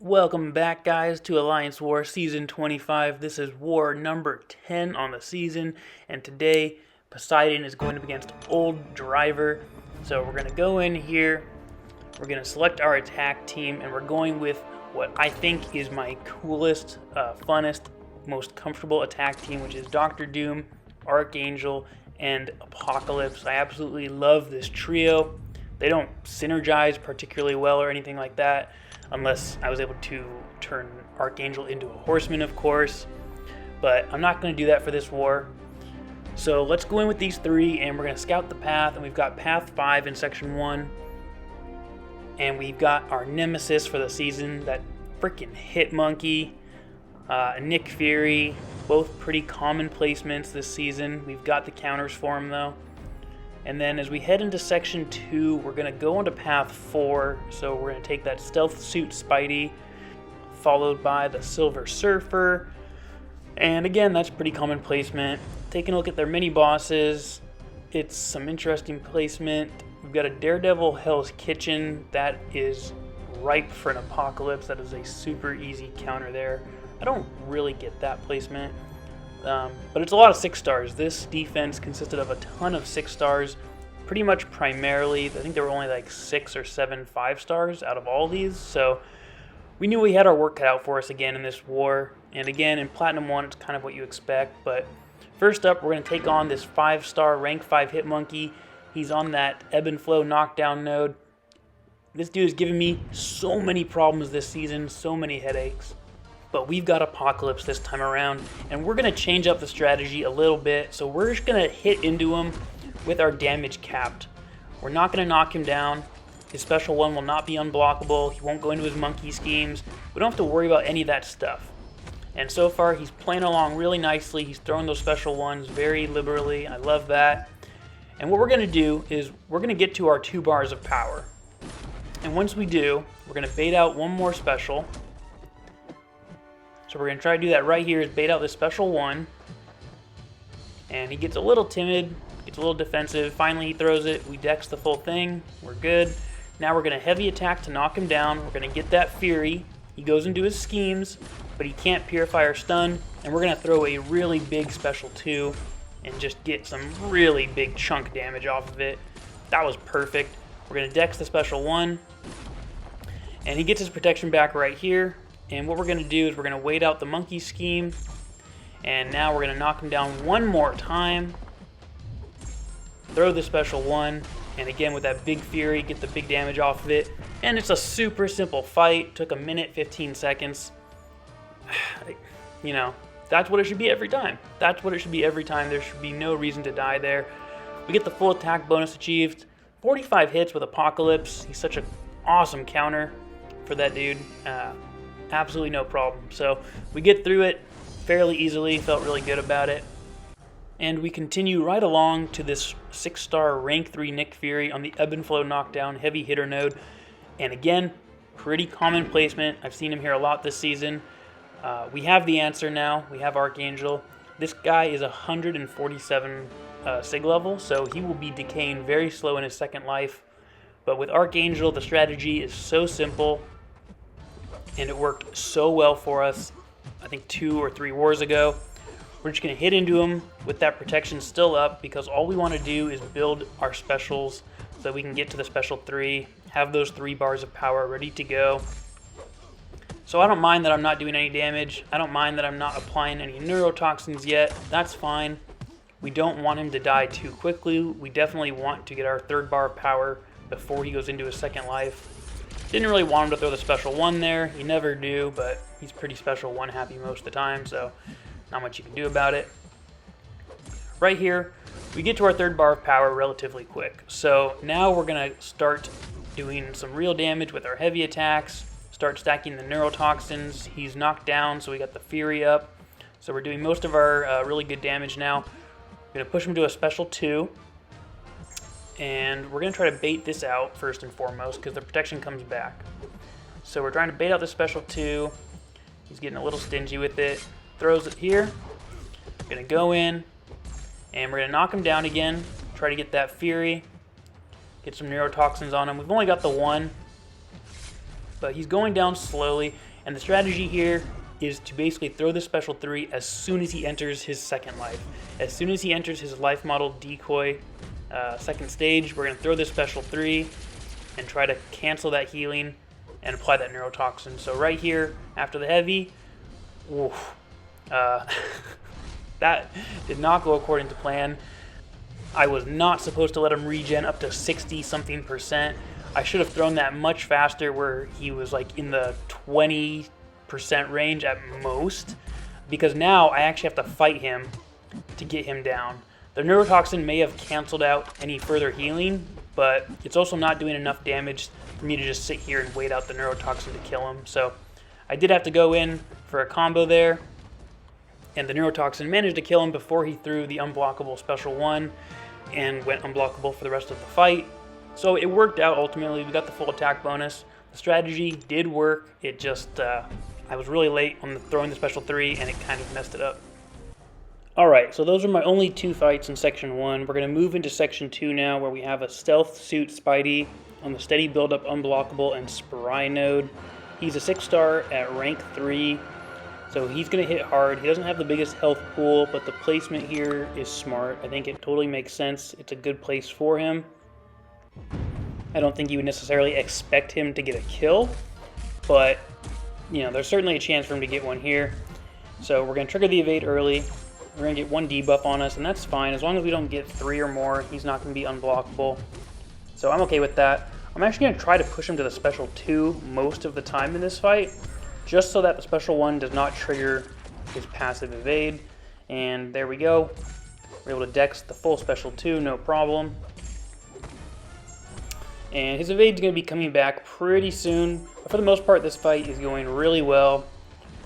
Welcome back, guys, to Alliance War Season 25. This is war number 10 on the season, and today Poseidon is going up against Old Driver. So we're going to go in here, we're going to select our attack team, and we're going with what I think is my coolest, funnest, most comfortable attack team, which is Dr. Doom, Archangel, and Apocalypse. I absolutely love this trio. They don't synergize particularly well or anything like that, unless I was able to turn Archangel into a horseman, of course. But I'm not going to do that for this war. So let's go in with these three, and we're going to scout the path. And we've got Path 5 in Section 1. And we've got our nemesis for the season, that freaking Hit Monkey, Nick Fury. Both pretty common placements this season. We've got the counters for him, though. And then as we head into Section 2, we're going to go onto Path 4. So we're going to take that Stealth Suit Spidey, followed by the Silver Surfer. And again, that's pretty common placement. Taking a look at their mini-bosses, it's some interesting placement. We've got a Daredevil Hell's Kitchen. That is ripe for an Apocalypse. That is a super easy counter there. I don't really get that placement. But it's a lot of 6 stars. This defense consisted of a ton of 6 stars, pretty much primarily. I think there were only like 6 or 7 5 stars out of all these. So we knew we had our work cut out for us again in this war. And again, in Platinum 1, it's kind of what you expect. But first up, we're going to take on this 5-star rank 5 Hit Monkey. He's on that Ebb and Flow knockdown node. This dude has given me so many problems this season, so many headaches. But we've got Apocalypse this time around, and we're going to change up the strategy a little bit. So we're just going to hit into him with our damage capped. We're not going to knock him down. His special one will not be unblockable. He won't go into his monkey schemes. We don't have to worry about any of that stuff. And so far, he's playing along really nicely. He's throwing those special ones very liberally. I love that. And what we're going to do is we're going to get to our 2 bars of power. And once we do, we're going to bait out one more special. So we're going to try to do that right here, is bait out this special one. And he gets a little timid, gets a little defensive. Finally, he throws it. We dex the full thing. We're good. Now we're going to heavy attack to knock him down. We're going to get that Fury. He goes into his schemes, but he can't purify or stun. And we're going to throw a really big special 2 and just get some really big chunk damage off of it. That was perfect. We're going to dex the special 1. And he gets his protection back right here. And what we're going to do is we're going to wait out the monkey scheme. And now we're going to knock him down one more time. Throw the special 1. And again with that big Fury, get the big damage off of it. And it's a super simple fight. Took a minute, 15 seconds. You know, that's what it should be every time. That's what it should be every time. There should be no reason to die there. We get the full attack bonus achieved. 45 hits with Apocalypse. He's such an awesome counter for that dude. Absolutely no problem. So we get through it fairly easily, felt really good about it. And we continue right along to this 6-star rank 3 Nick Fury on the Ebb and Flow knockdown heavy hitter node. And again, pretty common placement. I've seen him here a lot this season. We have the answer now. We have Archangel. This guy is 147 sig level, so he will be decaying very slow in his second life. But with Archangel, the strategy is so simple. And it worked so well for us, I think 2 or 3 wars ago. We're just going to hit into him with that protection still up, because all we want to do is build our specials so that we can get to the special 3, have those 3 bars of power ready to go. So I don't mind that I'm not doing any damage. I don't mind that I'm not applying any neurotoxins yet. That's fine. We don't want him to die too quickly. We definitely want to get our 3rd bar of power before he goes into his second life. Didn't really want him to throw the special 1 there. You never do, but he's pretty special 1 happy most of the time, so not much you can do about it. Right here, we get to our 3rd bar of power relatively quick. So now we're going to start doing some real damage with our heavy attacks, start stacking the neurotoxins. He's knocked down, so we got the Fury up. So we're doing most of our really good damage now. We're going to push him to a special 2. And we're going to try to bait this out first and foremost, because the protection comes back. So we're trying to bait out the special 2. He's getting a little stingy with it. Throws it here. Going to go in. And we're going to knock him down again. Try to get that Fury. Get some neurotoxins on him. We've only got the 1. But he's going down slowly, and the strategy here is to basically throw the special 3 as soon as he enters his second life. As soon as he enters his life model decoy second stage, we're going to throw this special 3 and try to cancel that healing and apply that neurotoxin. So right here, after the heavy, oof, that did not go according to plan. I was not supposed to let him regen up to 60-something%. I should have thrown that much faster, where he was like in the 20% range at most, because now I actually have to fight him to get him down. The neurotoxin may have canceled out any further healing, but it's also not doing enough damage for me to just sit here and wait out the neurotoxin to kill him. So I did have to go in for a combo there, and the neurotoxin managed to kill him before he threw the unblockable special 1 and went unblockable for the rest of the fight. So it worked out ultimately. We got the full attack bonus. The strategy did work. It just, I was really late on throwing the special 3, and it kind of messed it up. Alright, so those are my only 2 fights in Section 1. We're going to move into Section 2 now, where we have a Stealth Suit Spidey on the Steady Build-Up Unblockable and Spry node. He's a 6-star at rank 3, so he's going to hit hard. He doesn't have the biggest health pool, but the placement here is smart. I think it totally makes sense. It's a good place for him. I don't think you would necessarily expect him to get a kill, but you know, there's certainly a chance for him to get one here. So we're going to trigger the evade early. We're going to get 1 debuff on us, and that's fine. As long as we don't get 3 or more, he's not going to be unblockable. So I'm okay with that. I'm actually going to try to push him to the special 2 most of the time in this fight, just so that the special 1 does not trigger his passive evade. And there we go. We're able to dex the full special 2, no problem. And his evade's going to be coming back pretty soon. But for the most part, this fight is going really well.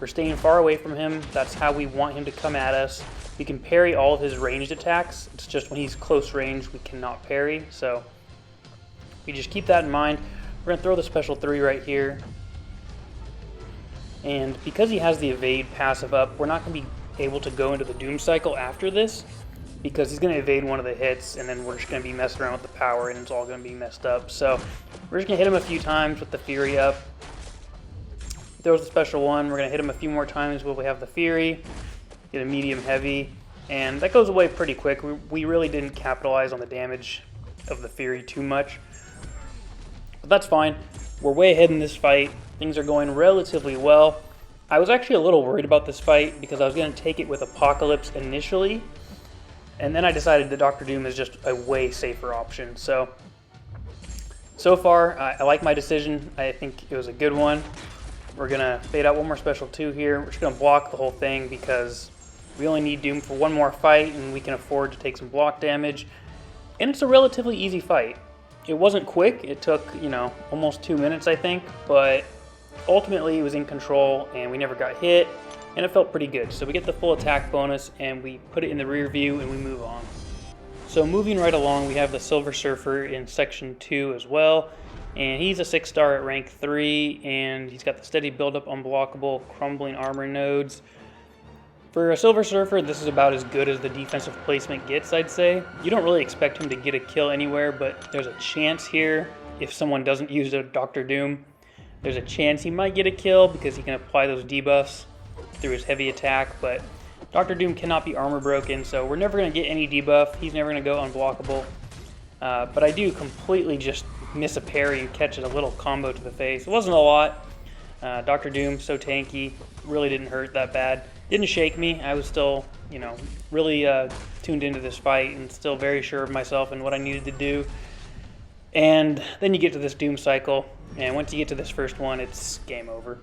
We're staying far away from him. That's how we want him to come at us. We can parry all of his ranged attacks. It's just when he's close range, we cannot parry. So we just keep that in mind. We're going to throw the special 3 right here. And because he has the evade passive up, we're not going to be able to go into the Doom Cycle after this, because he's going to evade one of the hits, and then we're just going to be messing around with the power, and it's all going to be messed up. So we're just going to hit him a few times with the Fury up. Throws the special 1. We're going to hit him a few more times while we have the Fury. Get a medium heavy, and that goes away pretty quick. We really didn't capitalize on the damage of the Fury too much. But that's fine. We're way ahead in this fight. Things are going relatively well. I was actually a little worried about this fight because I was going to take it with Apocalypse initially, and then I decided that Dr. Doom is just a way safer option. So far, I like my decision. I think it was a good one. We're going to fade out 1 more special 2 here. We're just going to block the whole thing because we only need Doom for 1 more fight, and we can afford to take some block damage. And it's a relatively easy fight. It wasn't quick. It took, you know, almost 2 minutes, I think. But ultimately, it was in control, and we never got hit. And it felt pretty good. So we get the full attack bonus, and we put it in the rear view, and we move on. So moving right along, we have the Silver Surfer in Section 2 as well. And he's a 6-star at rank 3, and he's got the Steady Build-Up Unblockable Crumbling Armor nodes. For a Silver Surfer, this is about as good as the defensive placement gets, I'd say. You don't really expect him to get a kill anywhere, but there's a chance here, if someone doesn't use a Dr. Doom, there's a chance he might get a kill because he can apply those debuffs through his heavy attack, but Dr. Doom cannot be armor broken, so we're never going to get any debuff. He's never going to go unblockable. But I do completely just miss a parry and catch a little combo to the face. It wasn't a lot. Dr. Doom, so tanky, really didn't hurt that bad. Didn't shake me. I was still, you know, really tuned into this fight and still very sure of myself and what I needed to do. And then you get to this Doom Cycle, and once you get to this first one, it's game over.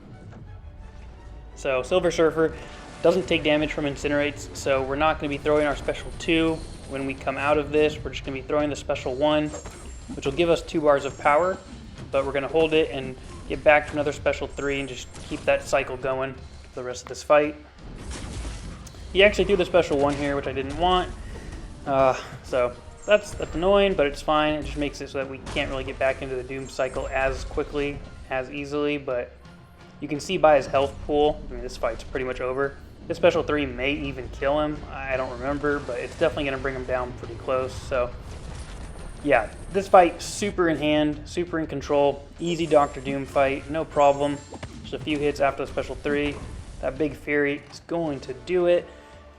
So Silver Surfer doesn't take damage from Incinerates, so we're not going to be throwing our special 2 when we come out of this. We're just going to be throwing the special 1, which will give us 2 bars of power, but we're going to hold it and get back to another special 3 and just keep that cycle going for the rest of this fight. He actually threw the special 1 here, which I didn't want, so that's annoying, but it's fine. It just makes it so that we can't really get back into the Doom Cycle as quickly, as easily, but you can see by his health pool, I mean, this fight's pretty much over. This special 3 may even kill him. I don't remember, but it's definitely going to bring him down pretty close. So yeah, this fight super in hand, super in control, easy Dr. Doom fight, no problem. Just a few hits after the special 3. That big Fury is going to do it.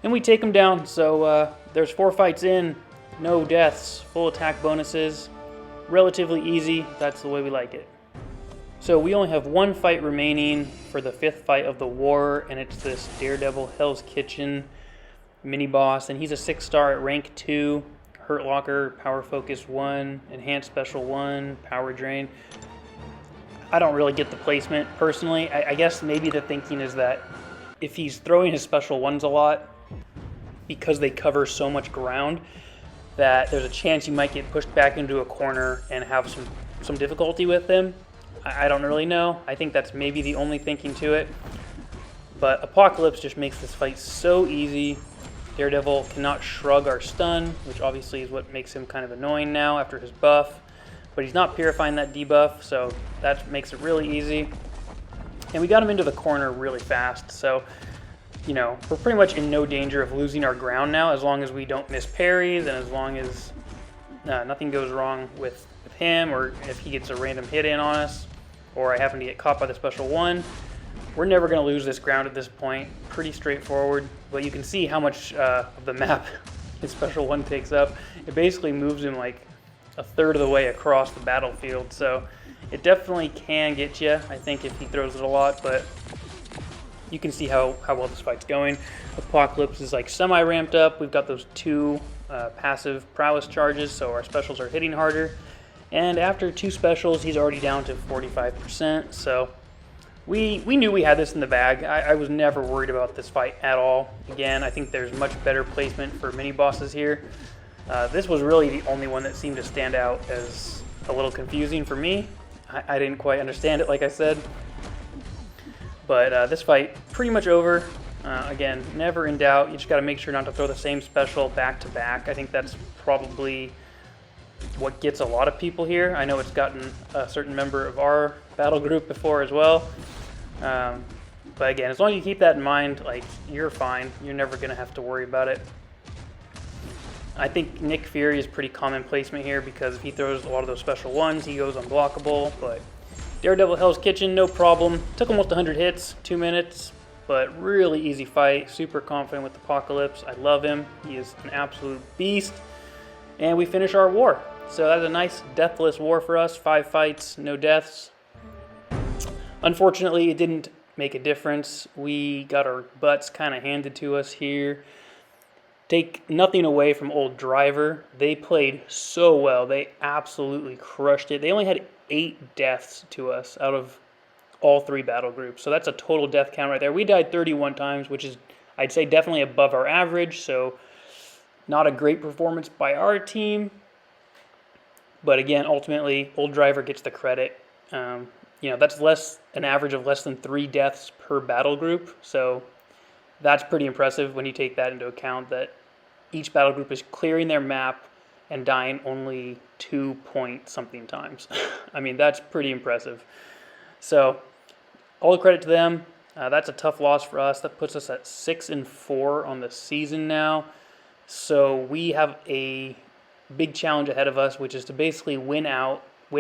And we take him down, so there's 4 fights in, no deaths, full attack bonuses, relatively easy, that's the way we like it. So we only have 1 fight remaining for the 5th fight of the war, and it's this Daredevil Hell's Kitchen mini-boss, and he's a 6-star at rank 2, Hurt Locker, Power Focus 1, Enhanced Special 1, Power Drain. I don't really get the placement, personally. I guess maybe the thinking is that if he's throwing his Special 1s a lot, because they cover so much ground, that there's a chance you might get pushed back into a corner and have some difficulty with them. I don't really know. I think that's maybe the only thinking to it. But Apocalypse just makes this fight so easy. Daredevil cannot shrug our stun, which obviously is what makes him kind of annoying now after his buff. But he's not purifying that debuff, so that makes it really easy. And we got him into the corner really fast, so you know, we're pretty much in no danger of losing our ground now, as long as we don't miss parries and as long as nothing goes wrong with him, or if he gets a random hit in on us, or I happen to get caught by the special 1. We're never going to lose this ground at this point. Pretty straightforward, but you can see how much of the map his special 1 takes up. It basically moves him like a third of the way across the battlefield, so it definitely can get you, I think, if he throws it a lot, but you can see how well this fight's going. Apocalypse is like semi-ramped up. We've got those 2 passive prowess charges, so our specials are hitting harder. And after 2 specials, he's already down to 45%, so we knew we had this in the bag. I was never worried about this fight at all. Again, I think there's much better placement for mini-bosses here. This was really the only one that seemed to stand out as a little confusing for me. I didn't quite understand it, like I said. But this fight, pretty much over. Again, never in doubt. You just got to make sure not to throw the same special back to back. I think that's probably what gets a lot of people here. I know it's gotten a certain member of our battle group before as well. But again, as long as you keep that in mind, like, you're fine. You're never going to have to worry about it. I think Nick Fury is pretty common placement here because if he throws a lot of those special 1s, he goes unblockable. But Daredevil Hell's Kitchen, no problem. Took almost 100 hits, 2 minutes, but really easy fight. Super confident with Apocalypse. I love him. He is an absolute beast. And we finish our war. So that's a nice deathless war for us. 5 fights, no deaths. Unfortunately, it didn't make a difference. We got our butts kind of handed to us here. Take nothing away from old Driver. They played so well. They absolutely crushed it. They only had 8 deaths to us out of all 3 battle groups. So that's a total death count right there. We died 31 times, which is, I'd say, definitely above our average. So not a great performance by our team. But again, ultimately, old Driver gets the credit. You know, that's an average of less than 3 deaths per battle group. So that's pretty impressive when you take that into account, that each battle group is clearing their map and dying only 2 point something times. I mean, that's pretty impressive. So all the credit to them. That's a tough loss for us. That puts us at 6-4 on the season now. So we have a big challenge ahead of us, which is to basically win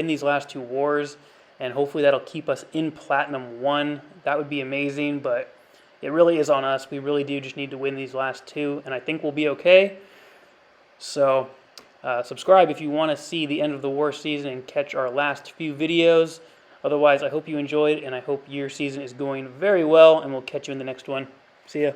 these last 2 wars, and hopefully that'll keep us in Platinum 1. That would be amazing, but it really is on us. We really do just need to win these last 2, and I think we'll be okay. So subscribe if you want to see the end of the war season and catch our last few videos. Otherwise, I hope you enjoyed, and I hope your season is going very well, and we'll catch you in the next one. See ya.